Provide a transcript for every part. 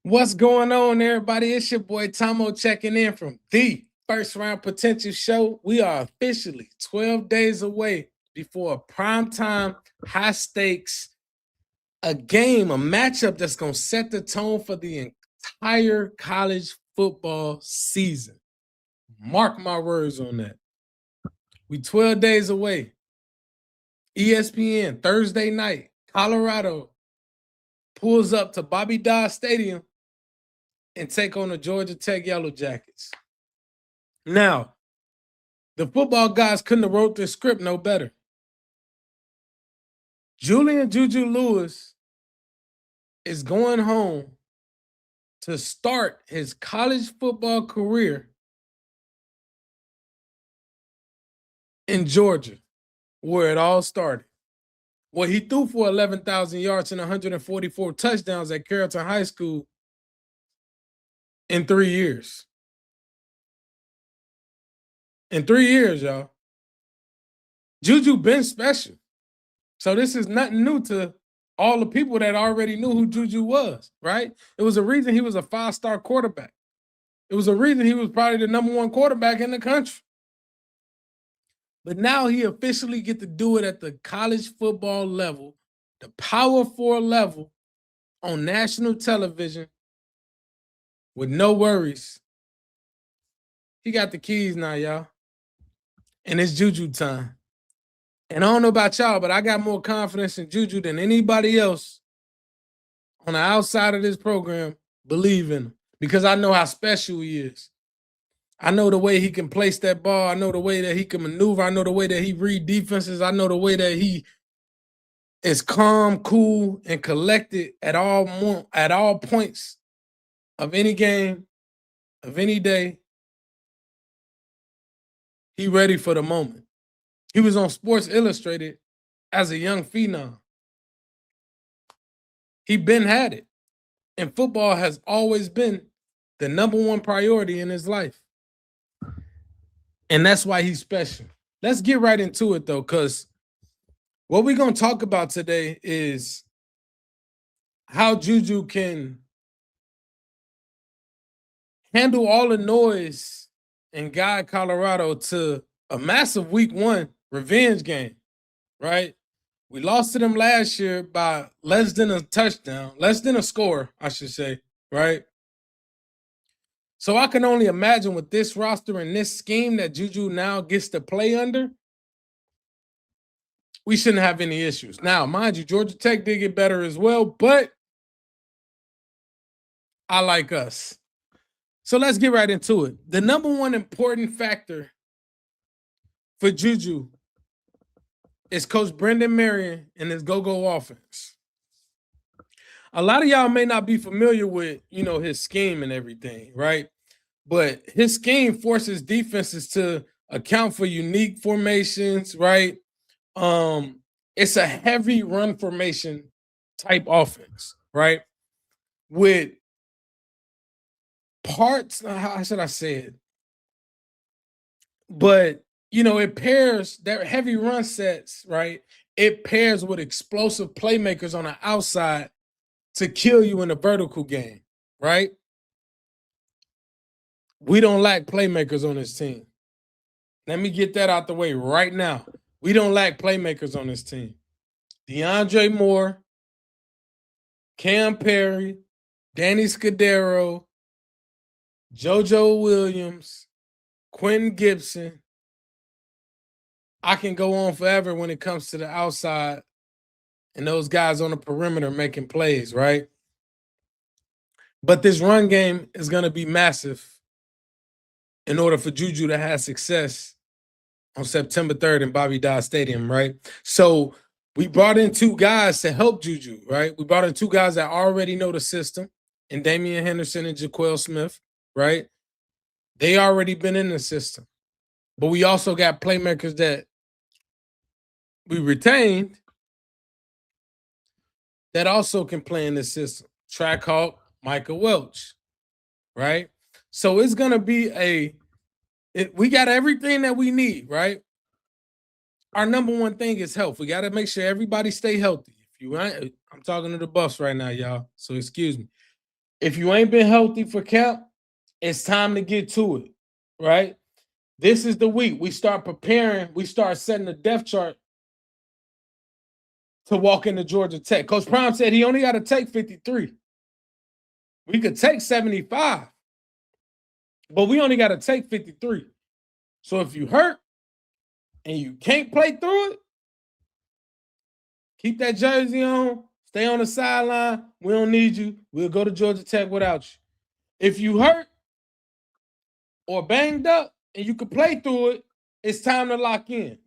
What's going on, everybody? It's your boy Tomo checking in from the First Round Potential Show. We are officially 12 days away before a primetime, high stakes, a game, a matchup that's going to set the tone for the entire college football season. Mark my words on that. We 12 days away. ESPN, Thursday night, Colorado pulls up to Bobby Dodd Stadium and take on the Georgia Tech Yellow Jackets. Now, the football guys couldn't have wrote this script no better. Julian JuJu Lewis is going home to start his college football career in Georgia, where it all started. Well, he threw for 11,000 yards and 144 touchdowns at Carrollton High School in 3 years. In 3 years, y'all. JuJu been special. So this is nothing new to all the people that already knew who JuJu was, right? It was a reason he was a 5-star quarterback. It was a reason he was probably the number 1 quarterback in the country. But now he officially get to do it at the college football level, the Power 4 level, on national television with no worries. He got the keys now, y'all. And it's JuJu time. And I don't know about y'all, but I got more confidence in JuJu than anybody else on the outside of this program believe in him, because I know how special he is. I know the way he can place that ball. I know the way that he can maneuver. I know the way that he read defenses. I know the way that he is calm, cool, and collected at all points of any game, of any day. He ready for the moment. He was on Sports Illustrated as a young phenom. He been had it. And football has always been the number 1 priority in his life. And that's why he's special. Let's get right into it, though, because what we're going to talk about today is how JuJu can handle all the noise and guide Colorado to a massive week 1 revenge game, right? We lost to them last year by less than a touchdown, less than a score, I should say, right? So I can only imagine with this roster and this scheme that JuJu now gets to play under, we shouldn't have any issues. Now, mind you, Georgia Tech did get better as well, but I like us. So let's get right into it. The number 1 important factor for JuJu is Coach Brendan Marion and his go-go offense. A lot of y'all may not be familiar with, his scheme and everything, right? But his scheme forces defenses to account for unique formations, right? It's a heavy run formation type offense, right? With parts, how should I say it? But, it pairs that heavy run sets, right? It pairs with explosive playmakers on the outside to kill you in a vertical game, right? We don't lack playmakers on this team. Let me get that out the way right now. We don't lack playmakers on this team. DeAndre Moore, Cam Perry, Danny Scudero, JoJo Williams, Quentin Gibson. I can go on forever when it comes to the outside and those guys on the perimeter making plays, right? But this run game is going to be massive in order for JuJu to have success on September 3rd in Bobby Dodd Stadium, right? So we brought in 2 guys to help JuJu, right? We brought in 2 guys that already know the system, and Damian Henderson and Jaquel Smith, right? They already been in the system. But we also got playmakers that we retained that also can play in this system. Trackhawk, Micah Welch, right? So it's going to be we got everything that we need, right? Our number 1 thing is health. We got to make sure everybody stay healthy. I'm talking to the Buffs right now, y'all, so excuse me. If you ain't been healthy for camp, it's time to get to it, right? This is the week we start preparing, we start setting the depth chart to walk into Georgia Tech. Coach Prime said he only got to take 53. We could take 75, but we only got to take 53. So if you hurt and you can't play through it, keep that jersey on, stay on the sideline. We don't need you. We'll go to Georgia Tech without you. If you hurt or banged up and you can play through it, it's time to lock in.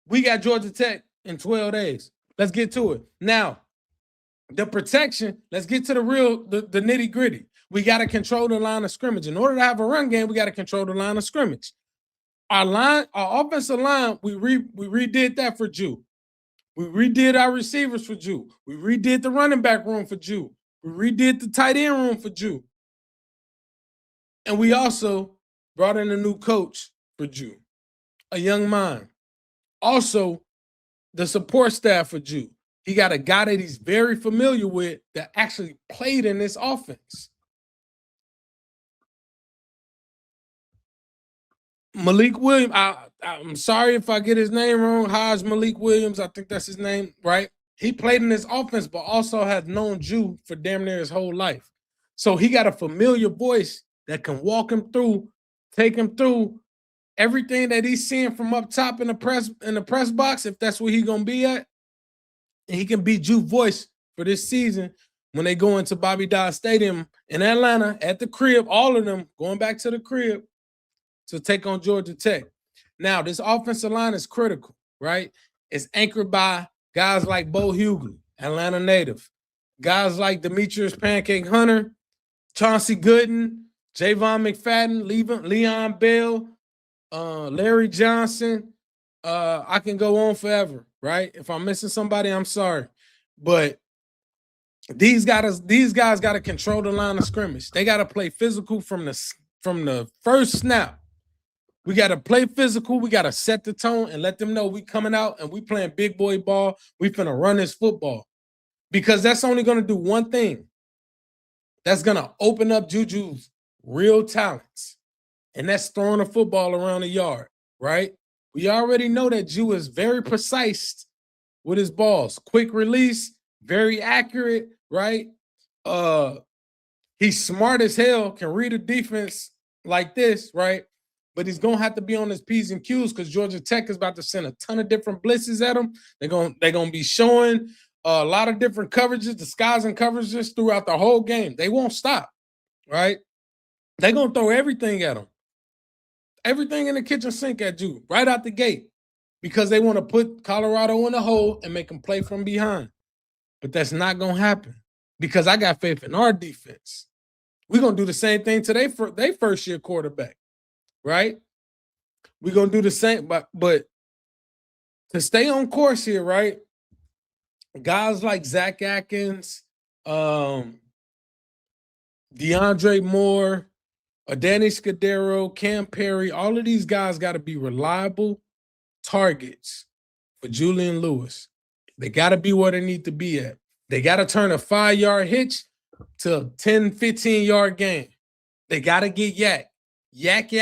We got Georgia Tech in 12 days. Let's get to it. Now, the protection, let's get to the nitty gritty. We got to control the line of scrimmage. In order to have a run game, we got to control the line of scrimmage. Our offensive line, we redid that for JuJu. We redid our receivers for JuJu. We redid the running back room for JuJu. We redid the tight end room for JuJu. And we also brought in a new coach for JuJu, a young mind. Also, the support staff for JuJu. He got a guy that he's very familiar with that actually played in this offense. Malik Williams, I'm sorry if I get his name wrong. Haj Malik Williams, I think that's his name, right? He played in this offense, but also has known JuJu for damn near his whole life. So he got a familiar voice that can walk him through, take him through everything that he's seeing from up top in the press box, if that's where he's gonna be at. And he can be JuJu's voice for this season when they go into Bobby Dodd Stadium in Atlanta at the crib, all of them going back to the crib to take on Georgia Tech. Now, this offensive line is critical, right? It's anchored by guys like Bo Hughley, Atlanta native, guys like Demetrius Pancake Hunter, Chauncey Gooden, Javon McFadden, Leon Bell, Larry Johnson. I can go on forever, right? If I'm missing somebody, I'm sorry. But these guys got to control the line of scrimmage. They got to play physical from the first snap. We got to play physical. We got to set the tone and let them know we coming out and we playing big boy ball. We finna run this football. Because that's only going to do one thing. That's going to open up JuJu's real talents. And that's throwing the football around the yard, right? We already know that JuJu is very precise with his balls. Quick release, very accurate, right? He's smart as hell, can read a defense like this, right? But he's going to have to be on his P's and Q's because Georgia Tech is about to send a ton of different blitzes at him. They're going to be showing a lot of different coverages, disguising coverages throughout the whole game. They won't stop, right? They're going to throw everything at him. Everything in the kitchen sink at JuJu right out the gate because they want to put Colorado in the hole and make them play from behind. But that's not going to happen because I got faith in our defense. We're going to do the same thing to their first-year quarterback, right? We're going to do the same, but to stay on course here, right, guys like Zach Atkins, DeAndre Moore, Danny Scudero, Cam Perry, all of these guys got to be reliable targets for Julian Lewis. They got to be where they need to be at. They got to turn a 5-yard hitch to a 10, 15-yard game. They got to get yak. Yak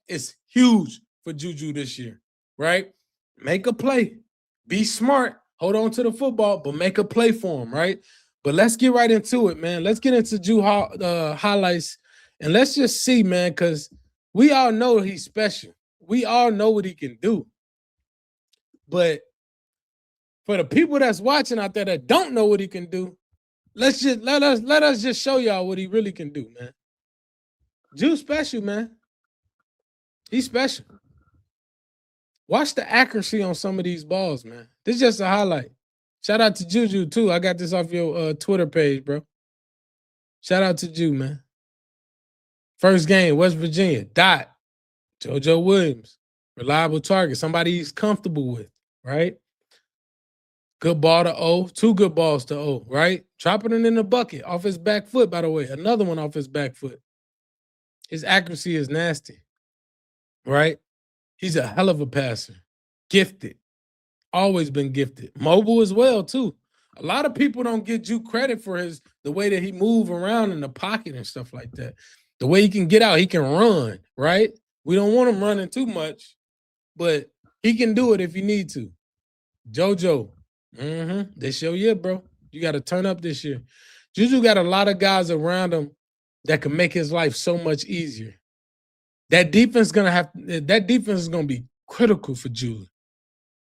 is huge for JuJu this year, right? Make a play. Be smart. Hold on to the football, but make a play for him, right? But let's get right into it, man. Let's get into JuJu highlights. And let's just see, man, because we all know he's special. We all know what he can do. But for the people that's watching out there that don't know what he can do, let us just show y'all what he really can do, man. JuJu's special, man. He's special. Watch the accuracy on some of these balls, man. This is just a highlight. Shout out to JuJu, too. I got this off your Twitter page, bro. Shout out to JuJu, man. First game, West Virginia, dot. JoJo Williams, reliable target, somebody he's comfortable with, right? Good ball to O, 2 good balls to O, right? Dropping it in the bucket, off his back foot, by the way. Another one off his back foot. His accuracy is nasty, right? He's a hell of a passer. Gifted. Always been gifted. Mobile as well, too. A lot of people don't give Ju credit for the way that he move around in the pocket and stuff like that. The way he can get out, he can run, right? We don't want him running too much, but he can do it if you need to. JoJo, this your year, bro. You got to turn up this year. JuJu got a lot of guys around him that can make his life so much easier. That defense is gonna be critical for Julian.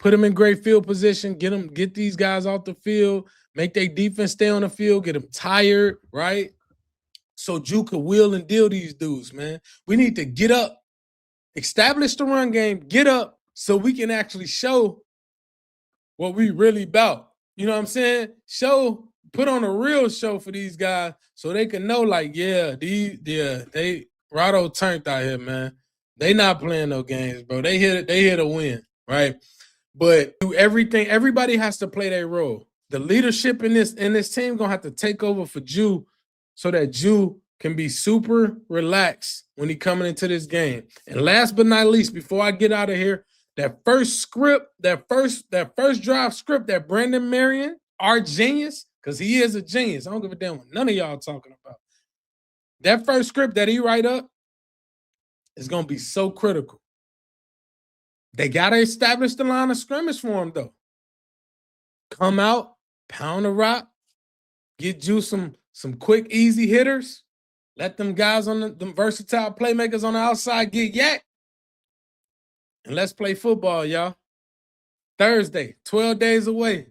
Put him in great field position, get these guys off the field, make their defense stay on the field, get them tired, right? So Ju could wheel and deal these dudes, man. We need to get up, establish the run game, get up so we can actually show what we really about. You know what I'm saying? Put on a real show for these guys so they can know, like, they Rado turned out here, man. They not playing no games, bro. They here to win, right? But do everything. Everybody has to play their role. The leadership in this team gonna have to take over for Ju, so that Ju can be super relaxed when he coming into this game. And last but not least, before I get out of here, that first drive script that Brandon Marion, our genius, because he is a genius. I don't give a damn what none of y'all talking about. That first script that he write up is gonna be so critical. They gotta establish the line of scrimmage for him, though. Come out, pound the rock, get Ju some quick, easy hitters. Let them guys on them versatile playmakers on the outside get yak. And let's play football, y'all. Thursday, 12 days away.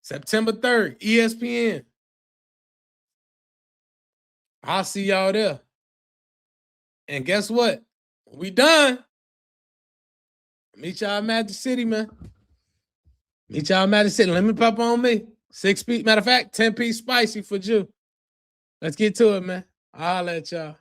September 3rd, ESPN. I'll see y'all there. And guess what? We done. Meet y'all in Magic City, man. Meet y'all in Magic City. Let me pop on me. 6-piece, matter of fact, 10-piece spicy for Ju. Let's get to it, man. I'll let y'all.